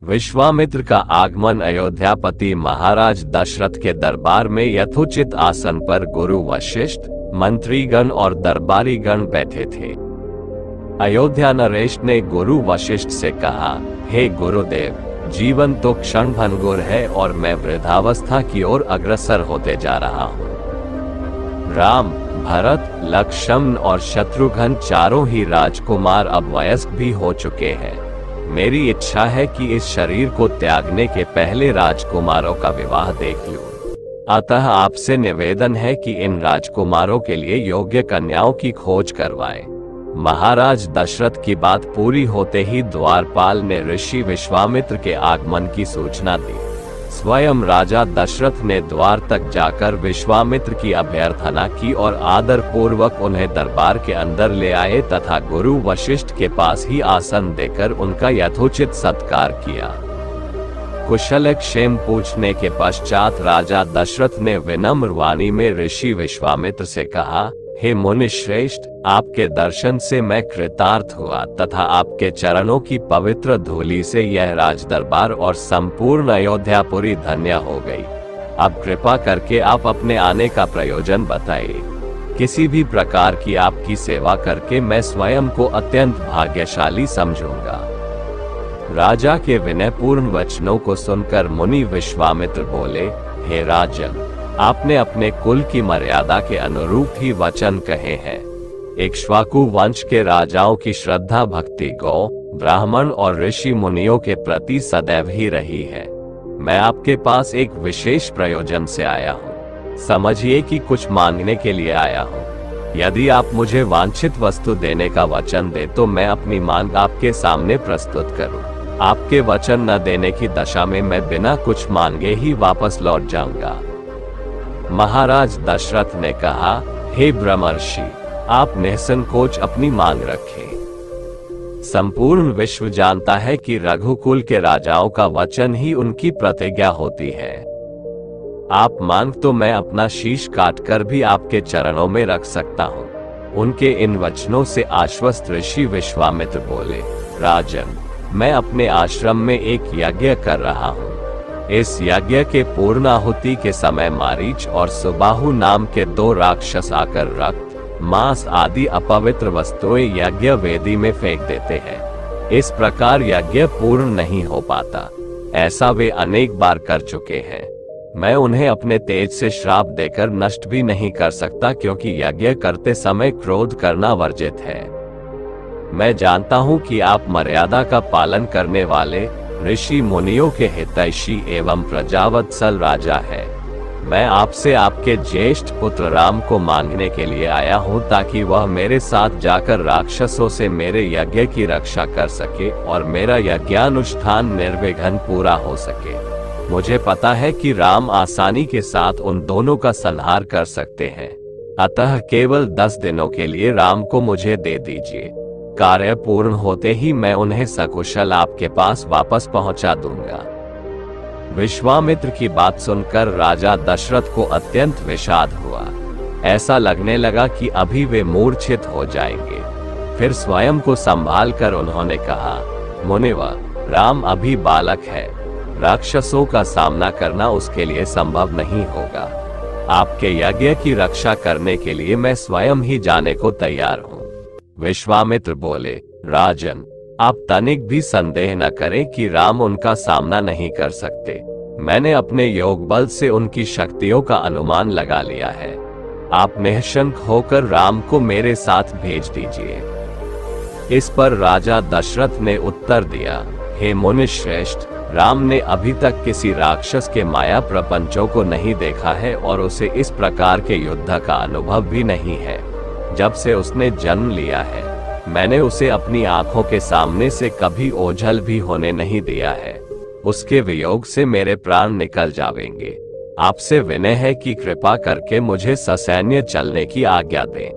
विश्वामित्र का आगमन। अयोध्यापति महाराज दशरथ के दरबार में यथोचित आसन पर गुरु वशिष्ठ, मंत्रीगण और दरबारीगण बैठे थे। अयोध्या नरेश ने गुरु वशिष्ठ से कहा, हे गुरुदेव, जीवन तो क्षण भंगुर है और मैं वृद्धावस्था की ओर अग्रसर होते जा रहा हूँ। राम, भरत, लक्ष्मण और शत्रुघ्न चारों ही राजकुमार अब वयस्क भी हो चुके हैं। मेरी इच्छा है कि इस शरीर को त्यागने के पहले राजकुमारों का विवाह देख लूं। अतः आपसे निवेदन है कि इन राजकुमारों के लिए योग्य कन्याओं की खोज करवाएं। महाराज दशरथ की बात पूरी होते ही द्वारपाल ने ऋषि विश्वामित्र के आगमन की सूचना दी। स्वयं राजा दशरथ ने द्वार तक जाकर विश्वामित्र की अभ्यर्थना की और आदर पूर्वक उन्हें दरबार के अंदर ले आए तथा गुरु वशिष्ठ के पास ही आसन देकर उनका यथोचित सत्कार किया। कुशल क्षेम पूछने के पश्चात राजा दशरथ ने विनम्र वाणी में ऋषि विश्वामित्र से कहा, हे मुनि श्रेष्ठ, आपके दर्शन से मैं कृतार्थ हुआ तथा आपके चरणों की पवित्र धूलि से यह राजदरबार और संपूर्ण अयोध्यापुरी धन्य हो गई। अब कृपा करके आप अपने आने का प्रयोजन बताइए। किसी भी प्रकार की आपकी सेवा करके मैं स्वयं को अत्यंत भाग्यशाली समझूंगा। राजा के विनयपूर्ण वचनों को सुनकर मुनि विश्वामित्र बोले, हे राजन, आपने अपने कुल की मर्यादा के अनुरूप ही वचन कहे हैं। इक्ष्वाकु वंश के राजाओं की श्रद्धा भक्ति गौ, ब्राह्मण और ऋषि मुनियों के प्रति सदैव ही रही है। मैं आपके पास एक विशेष प्रयोजन से आया हूँ। समझिए कि कुछ मांगने के लिए आया हूँ। यदि आप मुझे वांछित वस्तु देने का वचन दे तो मैं अपनी मांग आपके सामने प्रस्तुत करूँ। आपके वचन न देने की दशा में मैं बिना कुछ मांगे ही वापस लौट जाऊंगा। महाराज दशरथ ने कहा, हे ब्रह्मर्षि, आप निसंकोच अपनी मांग रखें। संपूर्ण विश्व जानता है कि रघुकुल के राजाओं का वचन ही उनकी प्रतिज्ञा होती है। आप मांग तो मैं अपना शीश काटकर भी आपके चरणों में रख सकता हूँ। उनके इन वचनों से आश्वस्त ऋषि विश्वामित्र बोले, राजन, मैं अपने आश्रम में एक यज्ञ कर रहा हूँ। इस यज्ञ के पूर्णाहुति के समय मारीच और सुबाहु नाम के 2 राक्षस आकर रक्त, मांस आदि अपवित्र वस्तुएं यज्ञ वेदी में फेंक देते हैं। इस प्रकार यज्ञ पूर्ण नहीं हो पाता। ऐसा वे अनेक बार कर चुके हैं। मैं उन्हें अपने तेज से श्राप देकर नष्ट भी नहीं कर सकता, क्योंकि यज्ञ करते समय क्रोध करना वर्जित है। मैं जानता हूँ कि आप मर्यादा का पालन करने वाले ऋषि मुनियों के हितैषी एवं प्रजावत्सल राजा है। मैं आपसे आपके ज्येष्ठ पुत्र राम को मांगने के लिए आया हूँ, ताकि वह मेरे साथ जाकर राक्षसों से मेरे यज्ञ की रक्षा कर सके और मेरा यज्ञानुष्ठान निर्विघ्न पूरा हो सके। मुझे पता है कि राम आसानी के साथ उन दोनों का संहार कर सकते हैं। अतः केवल 10 दिनों के लिए राम को मुझे दे दीजिए। कार्य पूर्ण होते ही मैं उन्हें सकुशल आपके पास वापस पहुंचा दूंगा। विश्वामित्र की बात सुनकर राजा दशरथ को अत्यंत विषाद हुआ। ऐसा लगने लगा कि अभी वे मूर्छित हो जाएंगे। फिर स्वयं को संभाल कर उन्होंने कहा, मुनिवर, राम अभी बालक है। राक्षसों का सामना करना उसके लिए संभव नहीं होगा। आपके यज्ञ की रक्षा करने के लिए मैं स्वयं ही जाने को तैयार हूँ। विश्वामित्र बोले, राजन, आप तनिक भी संदेह न करें कि राम उनका सामना नहीं कर सकते। मैंने अपने योग बल से उनकी शक्तियों का अनुमान लगा लिया है। आप निःशंक होकर राम को मेरे साथ भेज दीजिए। इस पर राजा दशरथ ने उत्तर दिया, हे मुनिश्रेष्ठ, राम ने अभी तक किसी राक्षस के माया प्रपंचों को नहीं देखा है और उसे इस प्रकार के युद्ध का अनुभव भी नहीं है। जब से उसने जन्म लिया है, मैंने उसे अपनी आंखों के सामने से कभी ओझल भी होने नहीं दिया है। उसके वियोग से मेरे प्राण निकल जाएंगे। आपसे विनय है कि कृपा करके मुझे ससैन्य चलने की आज्ञा दें।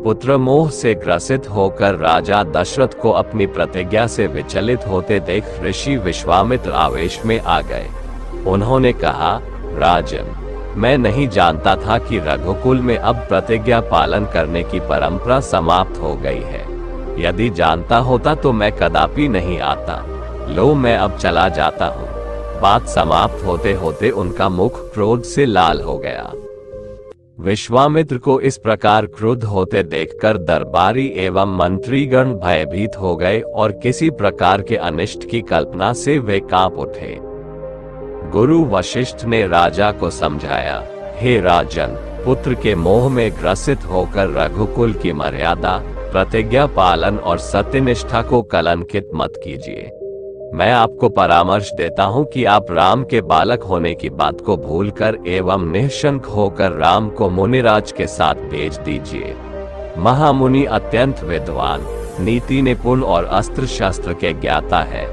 पुत्र मोह से ग्रसित होकर राजा दशरथ को अपनी प्रतिज्ञा से विचलित होते देख ऋषि विश्वामित्र आवेश में आ गए। उन्होंने कहा, राजन, मैं नहीं जानता था कि रघुकुल में अब प्रतिज्ञा पालन करने की परंपरा समाप्त हो गई है। यदि जानता होता तो मैं कदापि नहीं आता। लो मैं अब चला जाता हूँ। बात समाप्त होते होते उनका मुख क्रोध से लाल हो गया। विश्वामित्र को इस प्रकार क्रुद्ध होते देखकर दरबारी एवं मंत्रीगण भयभीत हो गए और किसी प्रकार के अनिष्ट की कल्पना से वे कांप उठे। गुरु वशिष्ठ ने राजा को समझाया, हे राजन, पुत्र के मोह में ग्रसित होकर रघुकुल की मर्यादा, प्रतिज्ञा पालन और सत्यनिष्ठा को कलंकित मत कीजिए। मैं आपको परामर्श देता हूं कि आप राम के बालक होने की बात को भूलकर एवं निःशंक होकर राम को मुनिराज के साथ भेज दीजिए। महामुनि अत्यंत विद्वान, नीति निपुण और अस्त्र शस्त्र के ज्ञाता है।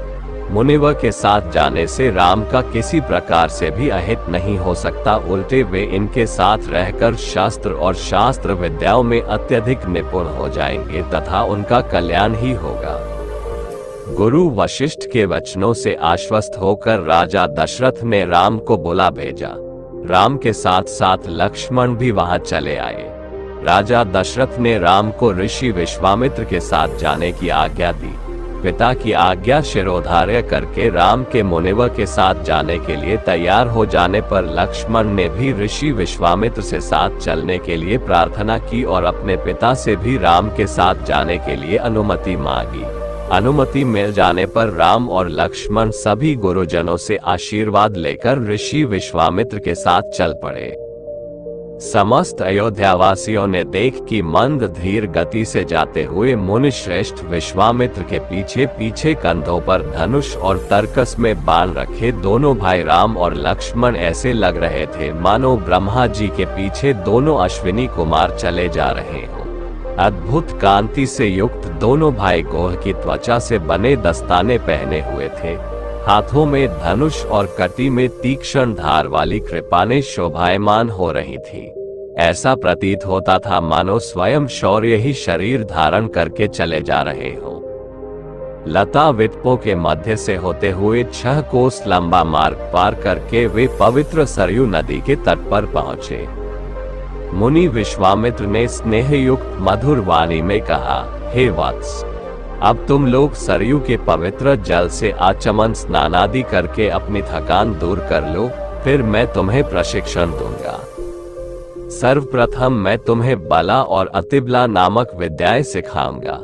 मुनिवर के साथ जाने से राम का किसी प्रकार से भी अहित नहीं हो सकता, उल्टे वे इनके साथ रहकर शास्त्र और शास्त्र विद्याओं में अत्यधिक निपुण हो जाएंगे तथा उनका कल्याण ही होगा। गुरु वशिष्ठ के वचनों से आश्वस्त होकर राजा दशरथ ने राम को बुला भेजा। राम के साथ साथ लक्ष्मण भी वहां चले आए। राजा दशरथ ने राम को ऋषि विश्वामित्र के साथ जाने की आज्ञा दी। पिता की आज्ञा शिरोधार्य करके राम के मुनिवर के साथ जाने के लिए तैयार हो जाने पर लक्ष्मण ने भी ऋषि विश्वामित्र से साथ चलने के लिए प्रार्थना की और अपने पिता से भी राम के साथ जाने के लिए अनुमति मांगी। अनुमति मिल जाने पर राम और लक्ष्मण सभी गुरुजनों से आशीर्वाद लेकर ऋषि विश्वामित्र के साथ चल पड़े। समस्त अयोध्यावासियों ने देख कि मंद धीर गति से जाते हुए मुनिश्रेष्ठ विश्वामित्र के पीछे पीछे कंधों पर धनुष और तरकस में बाण रखे दोनों भाई राम और लक्ष्मण ऐसे लग रहे थे मानो ब्रह्मा जी के पीछे दोनों अश्विनी कुमार चले जा रहे हों। अद्भुत कांति से युक्त दोनों भाई गोह की त्वचा से बने दस्ताने पहने हुए थे। हाथों में धनुष और कटी में तीक्ष्ण धार वाली कृपानें शोभायमान हो रही थी। ऐसा प्रतीत होता था मानो स्वयं शौर्य ही शरीर धारण करके चले जा रहे हों। लता विटपों के मध्य से होते हुए 6 कोस लंबा मार्ग पार करके वे पवित्र सरयू नदी के तट पर पहुंचे। मुनि विश्वामित्र ने स्नेह युक्त मधुर वाणी में कहा, हे वत्स, अब तुम लोग सरयू के पवित्र जल से आचमन स्नानादि करके अपनी थकान दूर कर लो, फिर मैं तुम्हें प्रशिक्षण दूंगा। सर्वप्रथम मैं तुम्हें बला और अतिबला नामक विद्याएं सिखाऊंगा।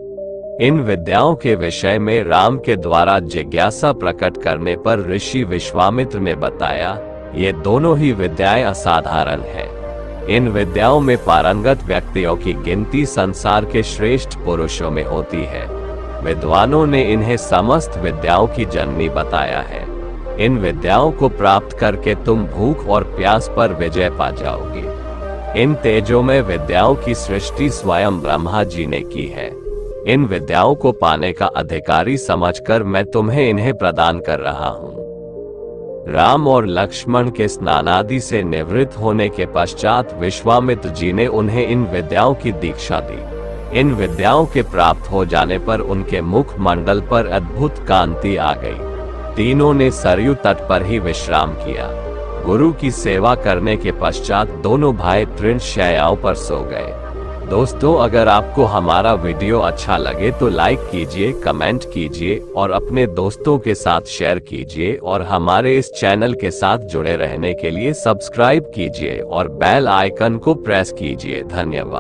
इन विद्याओं के विषय में राम के द्वारा जिज्ञासा प्रकट करने पर ऋषि विश्वामित्र ने बताया, ये दोनों ही विद्याएं असाधारण हैं। इन विद्याओं में पारंगत व्यक्तियों की गिनती संसार के श्रेष्ठ पुरुषों में होती है। विद्वानों ने इन्हें समस्त विद्याओं की जननी बताया है। इन विद्याओं को प्राप्त करके तुम भूख और प्यास पर विजय पा जाओगे। इन तेजोमय विद्याओं की सृष्टि स्वयं ब्रह्मा जी ने की है। इन विद्याओं को पाने का अधिकारी समझकर मैं तुम्हें इन्हें प्रदान कर रहा हूँ। राम और लक्ष्मण के स्नानादि से निवृत्त होने के पश्चात विश्वामित्र जी ने उन्हें इन विद्याओं की दीक्षा दी। इन विद्याओं के प्राप्त हो जाने पर उनके मुख मंडल पर अद्भुत कांति आ गई। तीनों ने सरयू तट पर ही विश्राम किया। गुरु की सेवा करने के पश्चात दोनों भाई तृण शैयाओं पर सो गए। दोस्तों, अगर आपको हमारा वीडियो अच्छा लगे तो लाइक कीजिए, कमेंट कीजिए और अपने दोस्तों के साथ शेयर कीजिए और हमारे इस चैनल के साथ जुड़े रहने के लिए सब्सक्राइब कीजिए और बेल आइकन को प्रेस कीजिए। धन्यवाद।